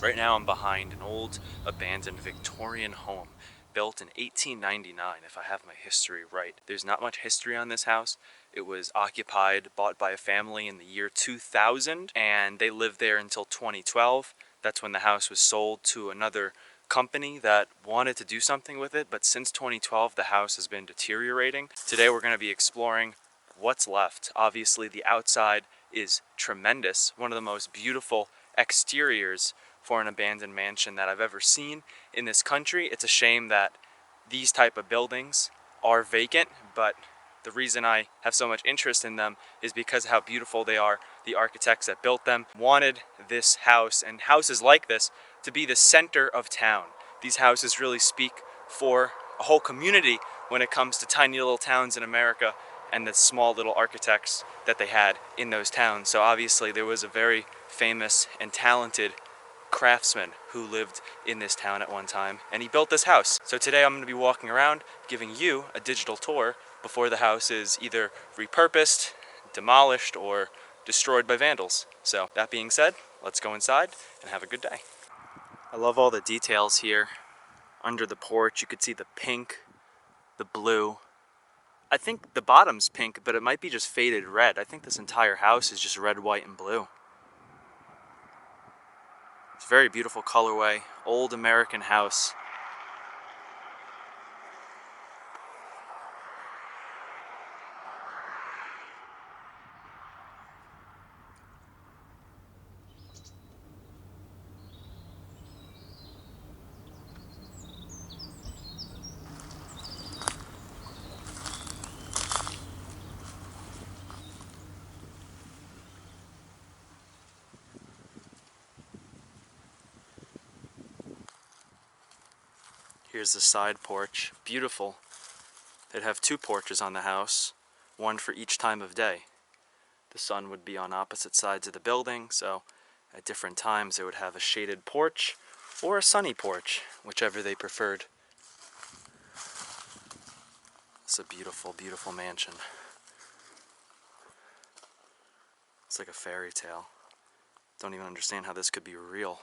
Right now I'm behind an old abandoned Victorian home built in 1899, if I have my history right. There's not much history on this house. It was occupied, bought by a family in the year 2000, and they lived there until 2012. That's when the house was sold to another company that wanted to do something with it, but since 2012 the house has been deteriorating. Today we're going to be exploring what's left. Obviously the outside is tremendous, one of the most beautiful exteriors for an abandoned mansion that I've ever seen in this country. It's a shame that these type of buildings are vacant, but the reason I have so much interest in them is because of how beautiful they are. The architects that built them wanted this house and houses like this to be the center of town. These houses really speak for a whole community when it comes to tiny little towns in America and the small little architects that they had in those towns. So obviously there was a very famous and talented craftsman who lived in this town at one time, and he built this house. So today I'm going to be walking around giving you a digital tour before the house is either repurposed, demolished, or destroyed by vandals. So that being said, let's go inside and have a good day. I love all the details here. Under the porch you could see the pink, the blue. I think the bottom's pink, but it might be just faded red. I think this entire house is just red, white, and blue. It's a very beautiful colorway, old American house. Here's the side porch, beautiful. They'd have two porches on the house, one for each time of day. The sun would be on opposite sides of the building, so at different times they would have a shaded porch or a sunny porch, whichever they preferred. It's a beautiful, beautiful mansion. It's like a fairy tale. Don't even understand how this could be real.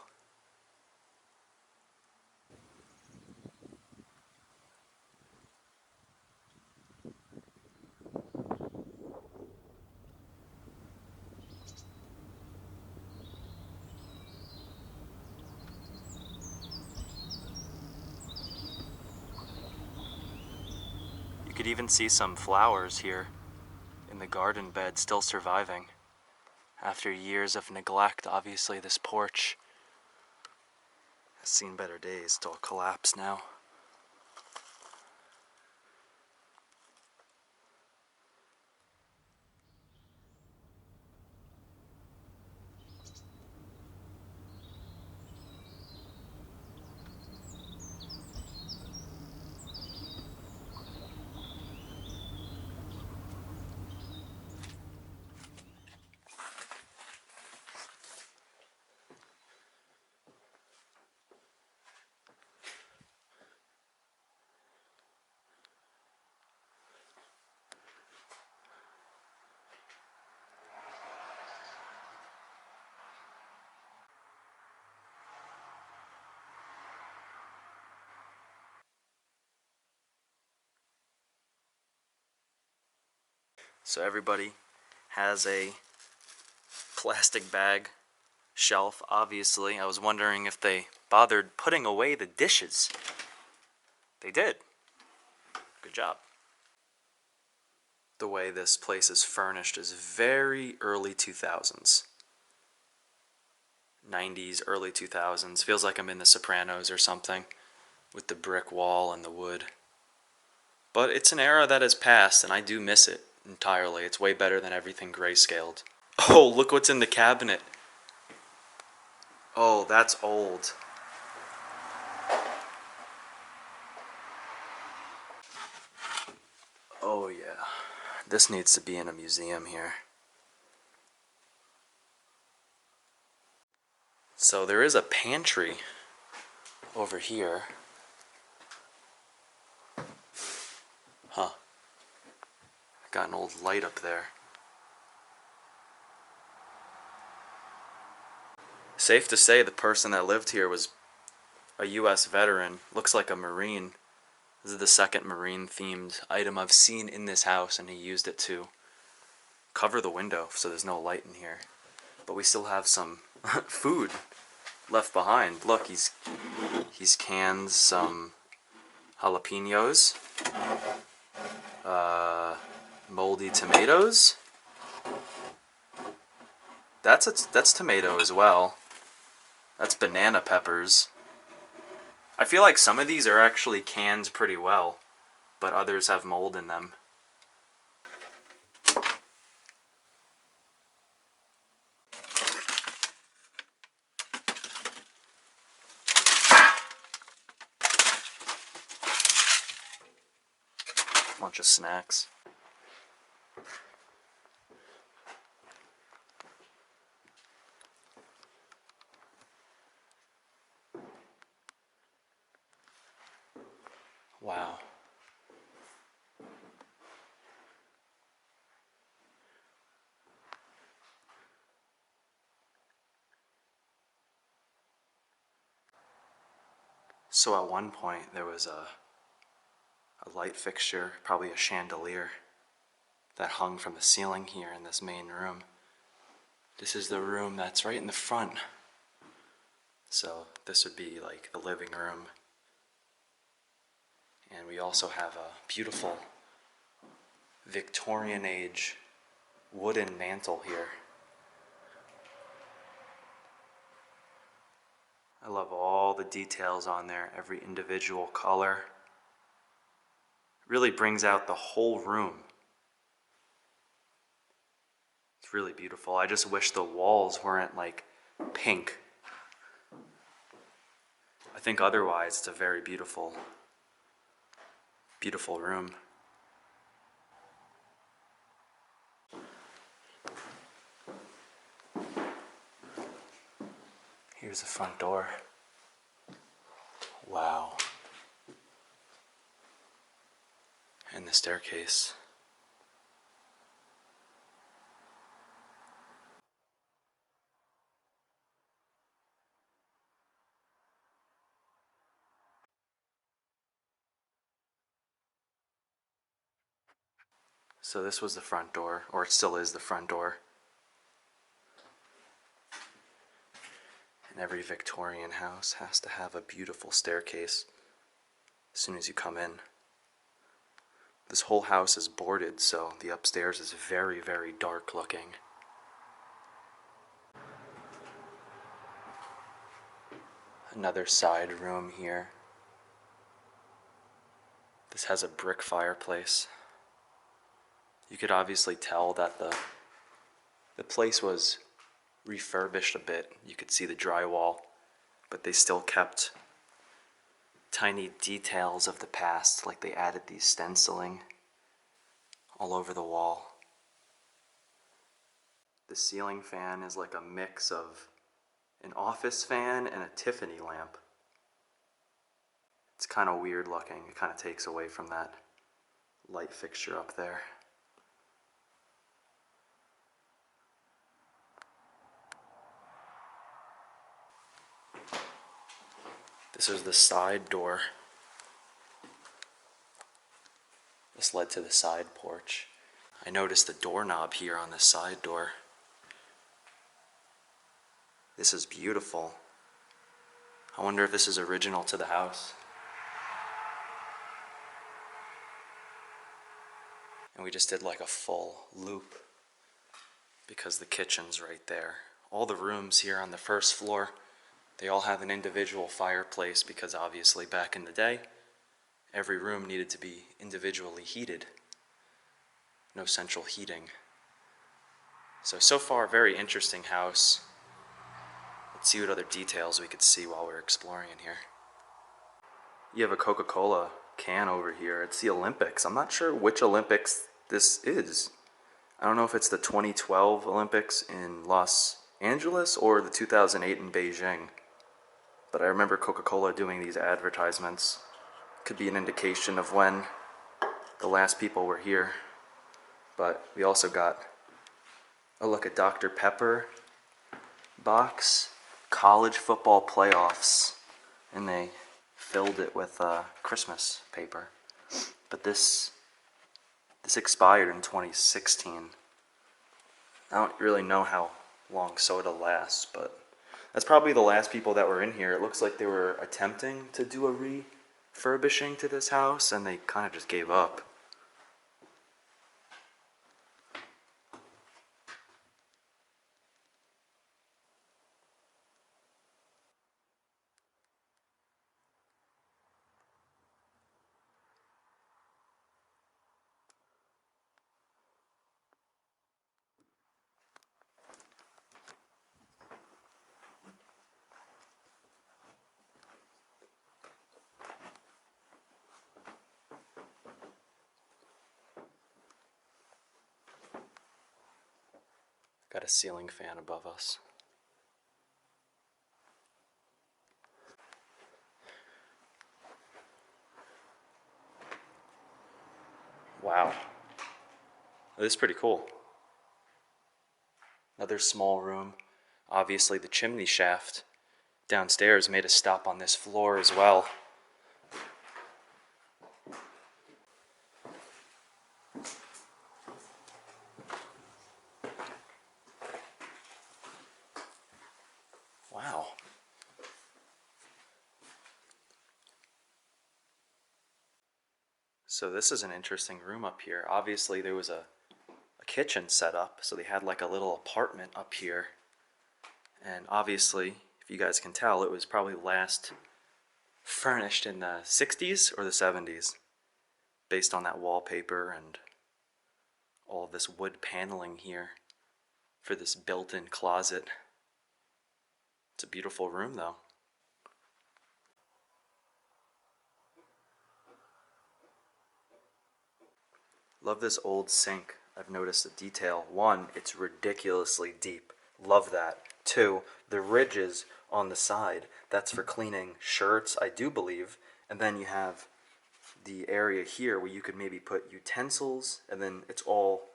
You could even see some flowers here in the garden bed still surviving. After years of neglect, obviously this porch has seen better days. It's all collapsed now. So everybody has a plastic bag shelf, obviously. I was wondering if they bothered putting away the dishes. They did. Good job. The way this place is furnished is very early 2000s. 90s, early 2000s. Feels like I'm in The Sopranos or something, with the brick wall and the wood. But it's an era that has passed, and I do miss it entirely. It's way better than everything grayscaled. Oh, look what's in the cabinet. Oh, that's old. Oh yeah, this needs to be in a museum here. So there is a pantry over here. Huh. Got an old light up there. Safe to say the person that lived here was a U.S. veteran. Looks like a Marine. This is the second Marine-themed item I've seen in this house, and he used it to cover the window so there's no light in here. But we still have some food left behind. Look, he's canned some jalapenos, moldy tomatoes. That's tomato as well. That's banana peppers. I feel like some of these are actually canned pretty well, but others have mold in them. Bunch of snacks. Wow. So at one point there was a light fixture, probably a chandelier, that hung from the ceiling here in this main room. This is the room that's right in the front. So this would be like the living room. And we also have a beautiful Victorian age wooden mantle here. I love all the details on there, every individual color. Really brings out the whole room. It's really beautiful. I just wish the walls weren't like pink. I think otherwise it's a very beautiful, beautiful room. Here's the front door. Wow. And the staircase. So this was the front door, or it still is the front door. And every Victorian house has to have a beautiful staircase as soon as you come in. This whole house is boarded, so the upstairs is very, very dark looking. Another side room here. This has a brick fireplace. You could obviously tell that the place was refurbished a bit. You could see the drywall, but they still kept tiny details of the past, like they added these stenciling all over the wall. The ceiling fan is like a mix of an office fan and a Tiffany lamp. It's kind of weird looking. It kind of takes away from that light fixture up there. This is the side door. This led to the side porch. I noticed the doorknob here on the side door. This is beautiful. I wonder if this is original to the house. And we just did like a full loop because the kitchen's right there. All the rooms here on the first floor, they all have an individual fireplace because obviously back in the day, every room needed to be individually heated. No central heating. So far, very interesting house. Let's see what other details we could see while we're exploring in here. You have a Coca-Cola can over here. It's the Olympics. I'm not sure which Olympics this is. I don't know if it's the 2012 Olympics in Los Angeles or the 2008 in Beijing. But I remember Coca-Cola doing these advertisements. Could be an indication of when the last people were here. But we also got a look at Dr. Pepper box. college football playoffs, and they filled it with Christmas paper. But this expired in 2016. I don't really know how long soda lasts, but that's probably the last people that were in here. It looks like they were attempting to do a refurbishing to this house, and they kind of just gave up. Got a ceiling fan above us. Wow. This is pretty cool. Another small room. Obviously the chimney shaft downstairs made a stop on this floor as well. Wow. So this is an interesting room up here. Obviously there was a kitchen set up, so they had like a little apartment up here. And obviously, if you guys can tell, it was probably last furnished in the 60s or the 70s, based on that wallpaper and all of this wood paneling here for this built-in closet. It's a beautiful room though. Love this old sink. I've noticed a detail. One, it's ridiculously deep. Love that. Two, the ridges on the side. That's for cleaning shirts, I do believe. And then you have the area here where you could maybe put utensils, and then it's all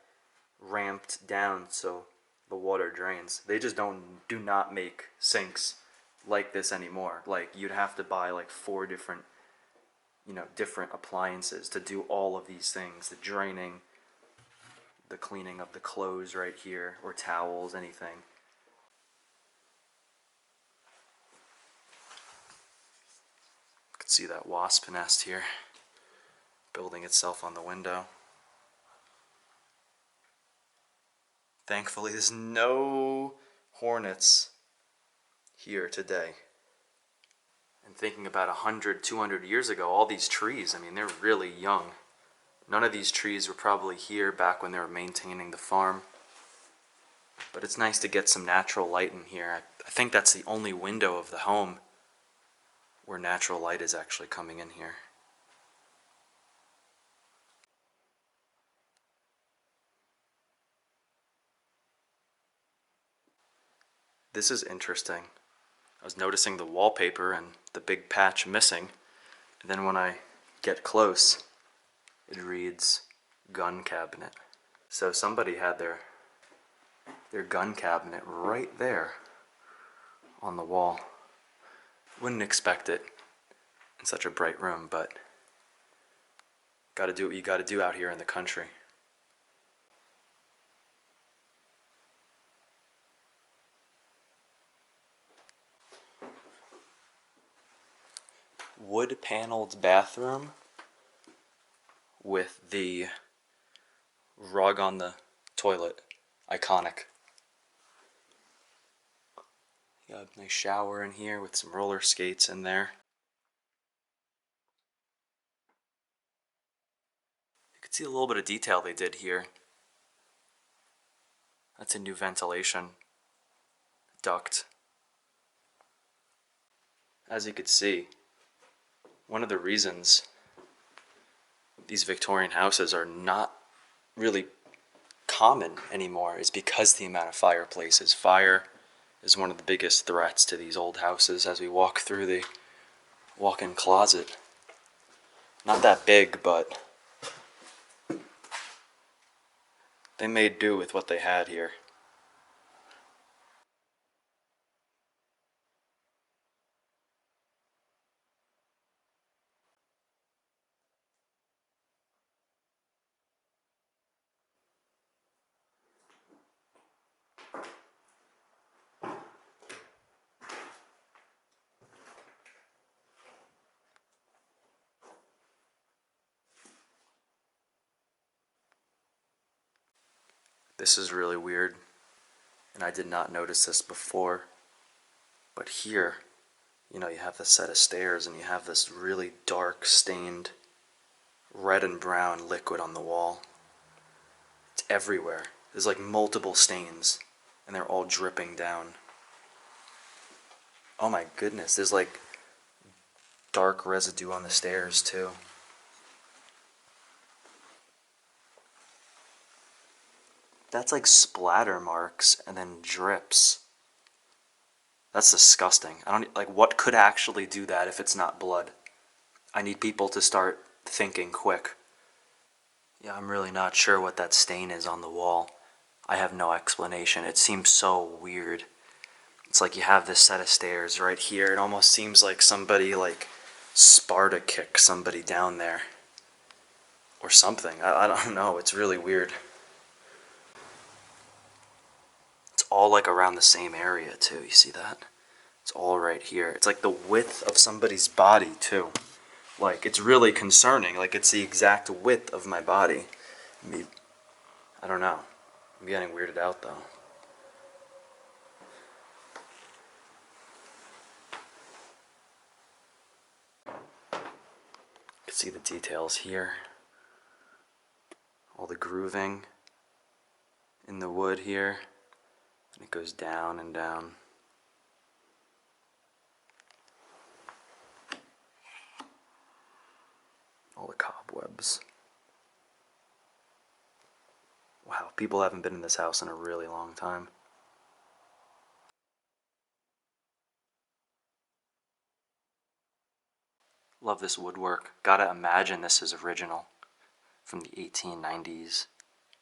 ramped down so the water drains. They just do not make sinks like this anymore. Like, you'd have to buy like 4 different different appliances to do all of these things, the draining, the cleaning of the clothes right here, or towels, anything. You can see that wasp nest here, building itself on the window. Thankfully, there's no hornets here today. And thinking about 100, 200 years ago, all these trees, I mean, they're really young. None of these trees were probably here back when they were maintaining the farm. But it's nice to get some natural light in here. I think that's the only window of the home where natural light is actually coming in here. This is interesting. I was noticing the wallpaper and the big patch missing, and then when I get close, it reads gun cabinet. So somebody had their gun cabinet right there on the wall. Wouldn't expect it in such a bright room, but gotta do what you gotta do out here in the country. Wood paneled bathroom with the rug on the toilet. Iconic. You got a nice shower in here with some roller skates in there. You can see a little bit of detail they did here. That's a new ventilation duct. As you can see, one of the reasons these Victorian houses are not really common anymore is because the amount of fireplaces. Fire is one of the biggest threats to these old houses as we walk through the walk-in closet. Not that big, but they made do with what they had here. This is really weird, and I did not notice this before, but here, you know, you have this set of stairs and you have this really dark stained red and brown liquid on the wall. It's everywhere. There's like multiple stains and they're all dripping down. Oh my goodness, there's like dark residue on the stairs too. That's like splatter marks and then drips. That's disgusting. I don't like what could actually do that if it's not blood. I need people to start thinking quick. Yeah, I'm really not sure what that stain is on the wall. I have no explanation. It seems so weird. It's like you have this set of stairs right here. It almost seems like somebody like Sparta kicked somebody down there. Or something. I don't know. It's really weird. It's all like around the same area too. You see that? It's all right here. It's like the width of somebody's body too. Like, it's really concerning. Like, it's the exact width of my body. I don't know. I'm getting weirded out, though. You can see the details here. All the grooving in the wood here. And it goes down and down. All the cobwebs. Wow, people haven't been in this house in a really long time. Love this woodwork. Gotta imagine this is original from the 1890s,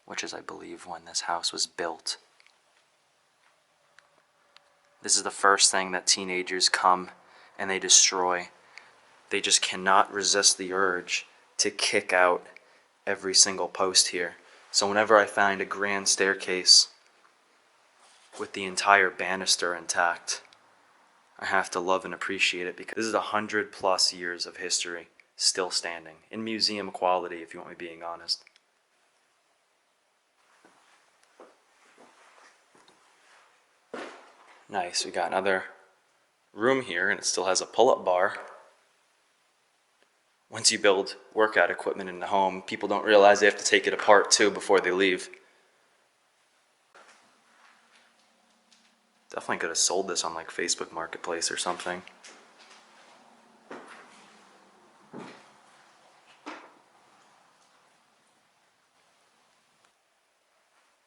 which is, I believe, when this house was built. This is the first thing that teenagers come and they destroy. They just cannot resist the urge to kick out every single post here. So whenever I find a grand staircase with the entire banister intact, I have to love and appreciate it because this is 100+ years of history still standing in museum quality, if you want me being honest. Nice, we got another room here and it still has a pull-up bar. Once you build workout equipment in the home, people don't realize they have to take it apart too before they leave. Definitely could have sold this on like Facebook Marketplace or something.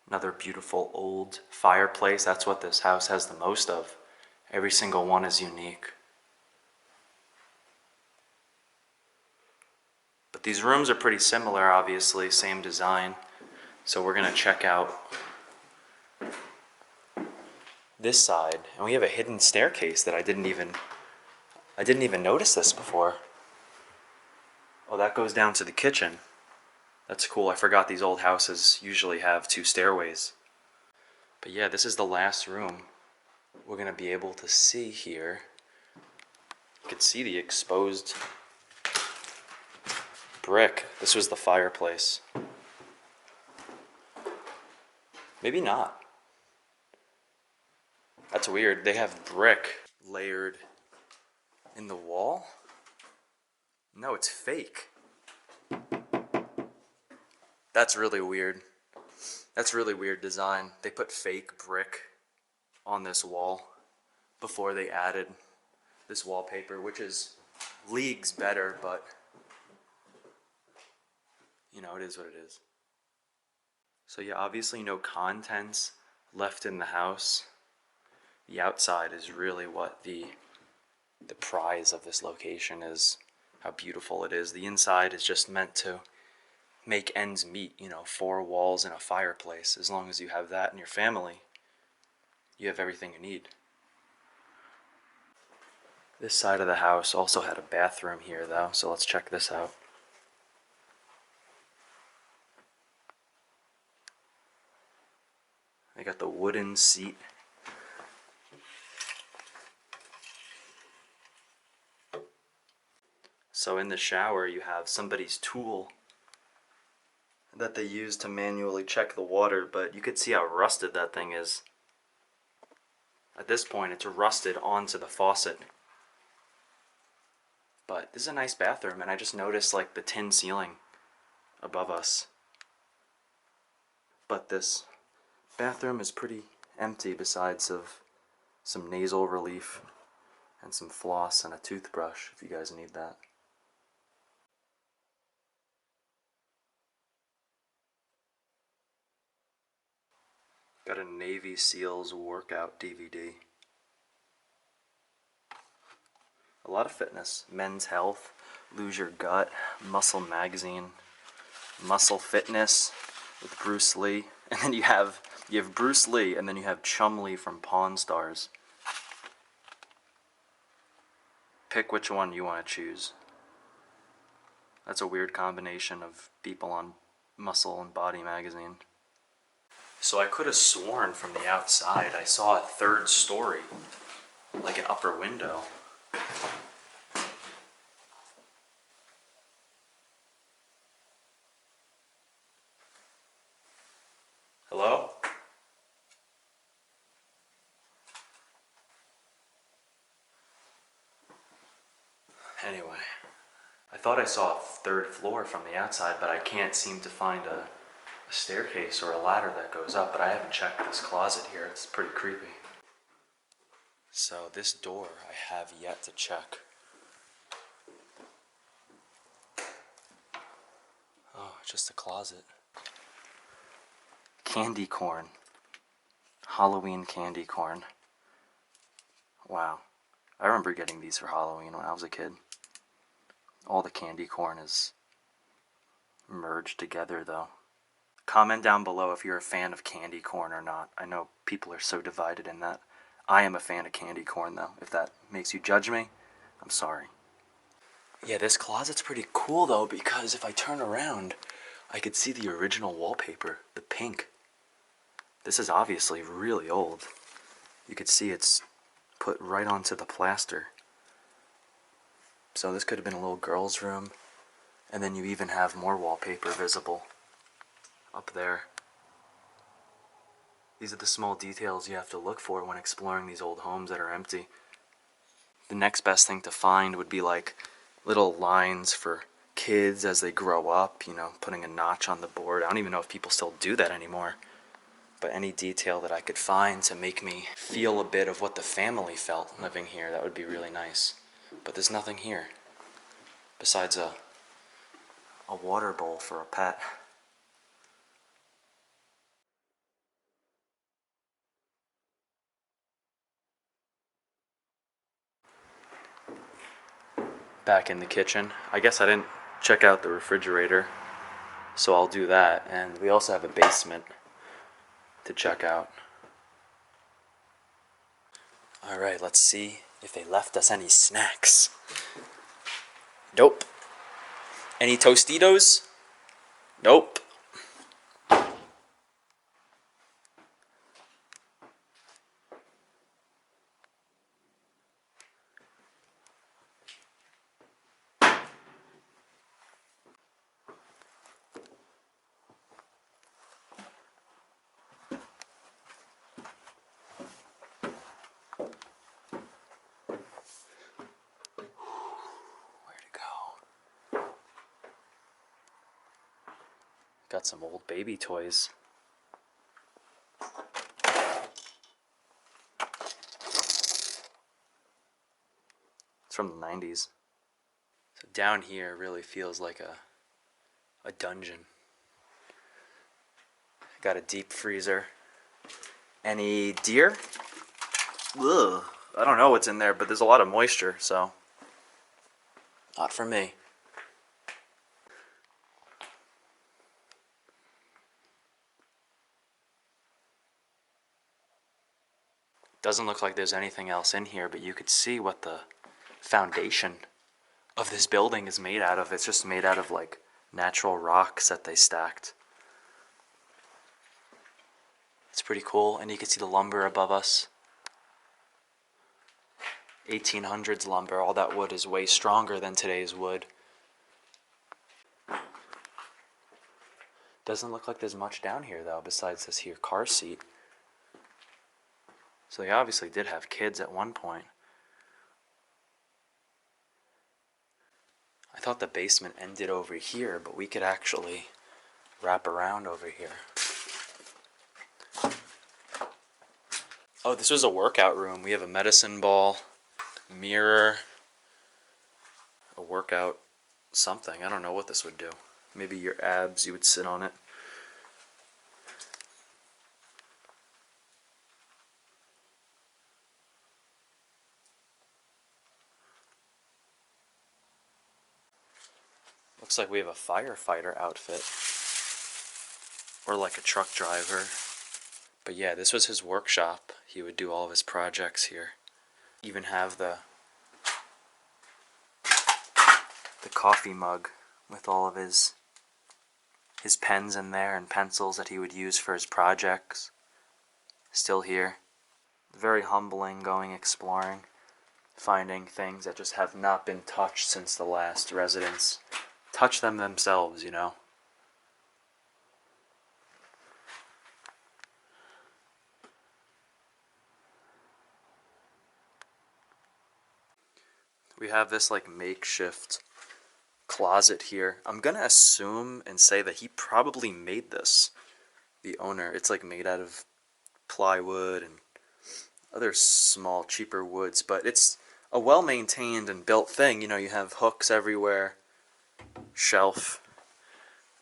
Another beautiful old fireplace. That's what this house has the most of. Every single one is unique. But these rooms are pretty similar, obviously, same design. So we're gonna check out this side, and we have a hidden staircase that I didn't even notice this before. Oh, that goes down to the kitchen. That's cool. I forgot these old houses usually have 2 stairways. But yeah, this is the last room we're gonna be able to see here. You can see the exposed brick. This was the fireplace. Maybe not. That's weird. They have brick layered in the wall. No, it's fake. That's really weird. That's really weird design. They put fake brick on this wall before they added this wallpaper, which is leagues better, but you know, it is what it is. So yeah, obviously no contents left in the house. The outside is really what the prize of this location is, how beautiful it is. The inside is just meant to make ends meet, you know, 4 walls and a fireplace. As long as you have that in your family, you have everything you need. This side of the house also had a bathroom here though, so let's check this out. They got the wooden seat. So in the shower you have somebody's tool that they use to manually check the water, but you could see how rusted that thing is. At this point, it's rusted onto the faucet. But this is a nice bathroom, and I just noticed like the tin ceiling above us. But this bathroom is pretty empty besides of some nasal relief and some floss and a toothbrush if you guys need that. Got a Navy SEALs workout DVD. A lot of fitness. Men's Health, Lose Your Gut, Muscle Magazine, Muscle Fitness with Bruce Lee. And then you have Bruce Lee, and then you have Chumlee from Pawn Stars. Pick which one you want to choose. That's a weird combination of people on Muscle and Body magazine. So I could have sworn from the outside I saw a third story, like an upper window. Hello? Anyway, I thought I saw a third floor from the outside, but I can't seem to find a staircase or a ladder that goes up, but I haven't checked this closet here. It's pretty creepy. So this door I have yet to check. Oh, just a closet. Candy corn. Halloween candy corn. Wow. I remember getting these for Halloween when I was a kid. All the candy corn is merged together though. Comment down below if you're a fan of candy corn or not. I know people are so divided in that. I am a fan of candy corn though. If that makes you judge me, I'm sorry. Yeah, this closet's pretty cool though, because if I turn around, I could see the original wallpaper, the pink. This is obviously really old. You could see it's put right onto the plaster. So this could have been a little girl's room. And then you even have more wallpaper visible up there. These are the small details you have to look for when exploring these old homes that are empty. The next best thing to find would be like little lines for kids as they grow up, you know, putting a notch on the board. I don't even know if people still do that anymore. But any detail that I could find to make me feel a bit of what the family felt living here, that would be really nice. But there's nothing here besides a water bowl for a pet. Back in the kitchen. I guess I didn't check out the refrigerator, so I'll do that. And we also have a basement to check out. Alright, let's see if they left us any snacks. Nope. Any Tostitos? Nope. Got some old baby toys. It's from the 90s. So down here really feels like a dungeon. Got a deep freezer. Any deer? Ugh. I don't know what's in there, but there's a lot of moisture, so not for me. Doesn't look like there's anything else in here, but you could see what the foundation of this building is made out of. It's just made out of like natural rocks that they stacked. It's pretty cool, and you can see the lumber above us. 1800s lumber. All that wood is way stronger than today's wood. Doesn't look like there's much down here though, besides this here car seat. So they obviously did have kids at one point. I thought the basement ended over here, but we could actually wrap around over here. Oh, this was a workout room. We have a medicine ball, mirror, a workout something. I don't know what this would do. Maybe your abs, you would sit on it. Looks like we have a firefighter outfit. Or like a truck driver. But yeah, this was his workshop. He would do all of his projects here. Even have the coffee mug with all of his pens in there and pencils that he would use for his projects. Still here. Very humbling going exploring, finding things that just have not been touched since the last residents touched them themselves, you know. We have this like makeshift closet here. I'm gonna assume and say that he probably made this, the owner. It's like made out of plywood and other small cheaper woods, but it's a well-maintained and built thing. You know, you have hooks everywhere, shelf.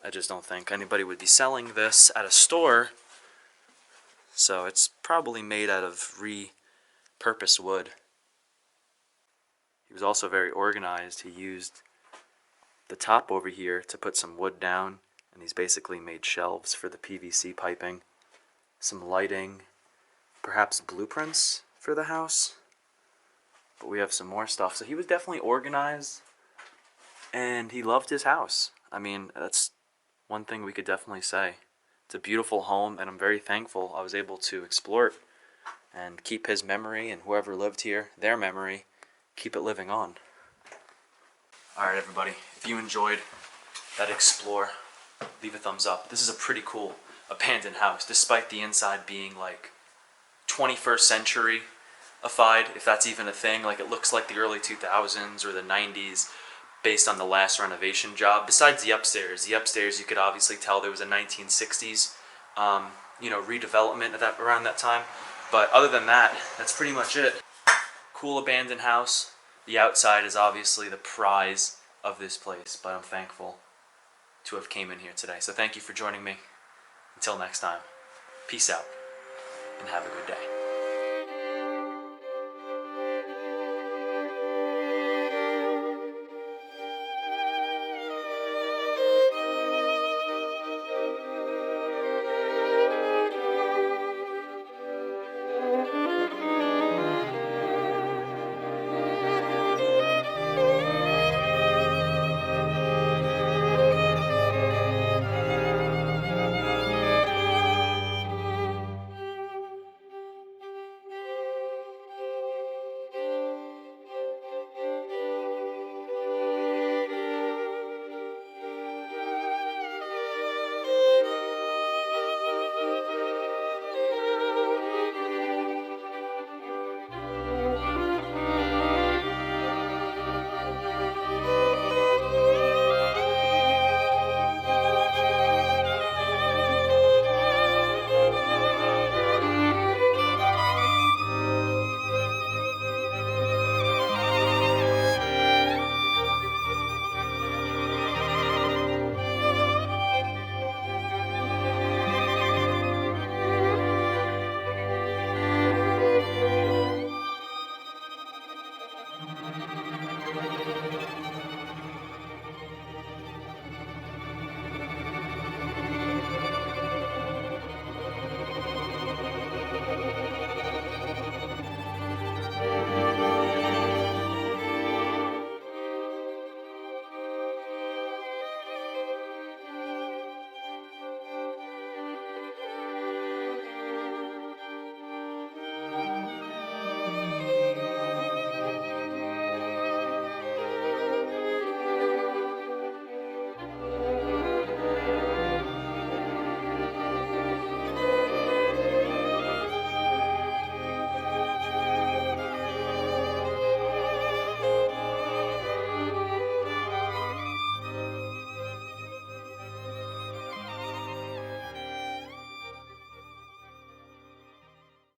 I just don't think anybody would be selling this at a store, so it's probably made out of repurposed wood. He was also very organized. He used the top over here to put some wood down, and he's basically made shelves for the PVC piping, some lighting, perhaps blueprints for the house. But we have some more stuff. So he was definitely organized, and he loved his house. I mean, that's one thing we could definitely say. It's a beautiful home, and I'm very thankful I was able to explore it and keep his memory, and whoever lived here, their memory, keep it living on. Alright everybody, if you enjoyed that explore, leave a thumbs up. This is a pretty cool abandoned house, despite the inside being like 21st century-ified, if that's even a thing. Like, it looks like the early 2000s or the 90s based on the last renovation job. Besides the upstairs you could obviously tell there was a 1960s redevelopment at around that time. But other than that, that's pretty much it. Cool abandoned house. The outside is obviously the prize of this place, but I'm thankful to have came in here today. So thank you for joining me. Until next time, peace out and have a good day.